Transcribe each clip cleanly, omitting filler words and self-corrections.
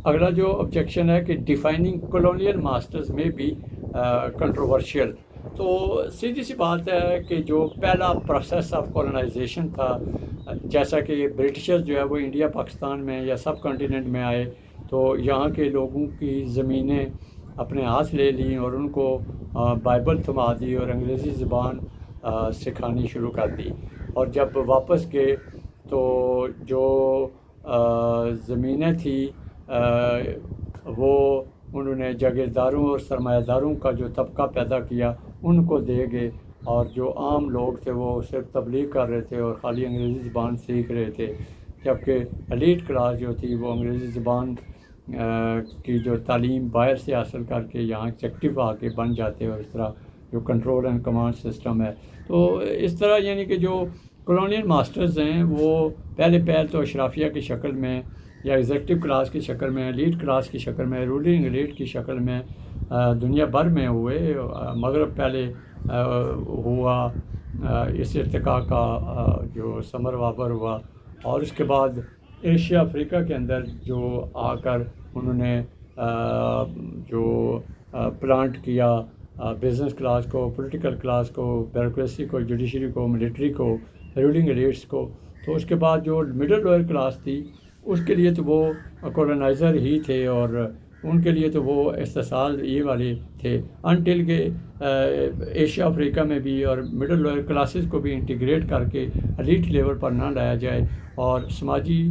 اگلا جو آبجیکشن ہے کہ ڈیفائننگ کولونیل ماسٹرز میں بھی کنٹروورشیل. تو سیدھی سی بات ہے کہ جو پہلا پروسیس آف کولونائزیشن تھا، جیسا کہ برٹشرز جو ہے وہ انڈیا پاکستان میں یا سب کانٹیننٹ میں آئے تو یہاں کے لوگوں کی زمینیں اپنے ہاتھ لے لیں اور ان کو بائبل تھما دی اور انگریزی زبان سکھانی شروع کر دی. اور جب واپس گئے تو جو زمینیں تھیں وہ انہوں نے جاگیرداروں اور سرمایہ داروں کا جو طبقہ پیدا کیا ان کو دے گئے، اور جو عام لوگ تھے وہ صرف تبلیغ کر رہے تھے اور خالی انگریزی زبان سیکھ رہے تھے، جبکہ ایلیٹ کلاس جو تھی وہ انگریزی زبان کی جو تعلیم باہر سے حاصل کر کے یہاں ایکٹیو آ کے بن جاتے، اور اس طرح جو کنٹرول اینڈ کمانڈ سسٹم ہے. تو اس طرح یعنی کہ جو کولونیل ماسٹرز ہیں وہ پہل تو اشرافیہ کی شکل میں یا ایگزیکٹو کلاس کی شکل میں، ایلیٹ کلاس کی شکل میں، رولنگ ایلیٹ کی شکل میں دنیا بھر میں ہوئے. مغرب پہلے ہوا اس ارتقاء کا جو ثمر وابر ہوا، اور اس کے بعد ایشیا افریقہ کے اندر جو آ کر انہوں نے جو پلانٹ کیا بزنس کلاس کو، پولیٹیکل کلاس کو، بیوروکریسی کو، جوڈیشری کو، ملٹری کو، رولنگ ایلیٹس کو. تو اس کے بعد جو مڈل لوئر کلاس تھی اس کے لیے تو وہ کولونائزر ہی تھے، اور ان کے لیے تو وہ استحصال یہ والے تھے انٹل کہ ایشیا افریقہ میں بھی اور مڈل لوئر کلاسز کو بھی انٹیگریٹ کر کے ایلیٹ لیول پر نہ لایا جائے اور سماجی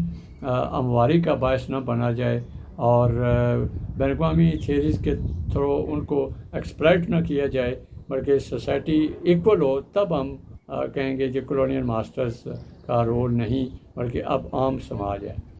امواری کا باعث نہ بنا جائے، اور بین الاقوامی تھیوریز کے تھرو ان کو ایکسپلائٹ نہ کیا جائے، بلکہ سوسائٹی ایکول ہو. تب ہم کہیں گے کہ کولونیل ماسٹرز کا رول نہیں بلکہ اب عام سماج ہے.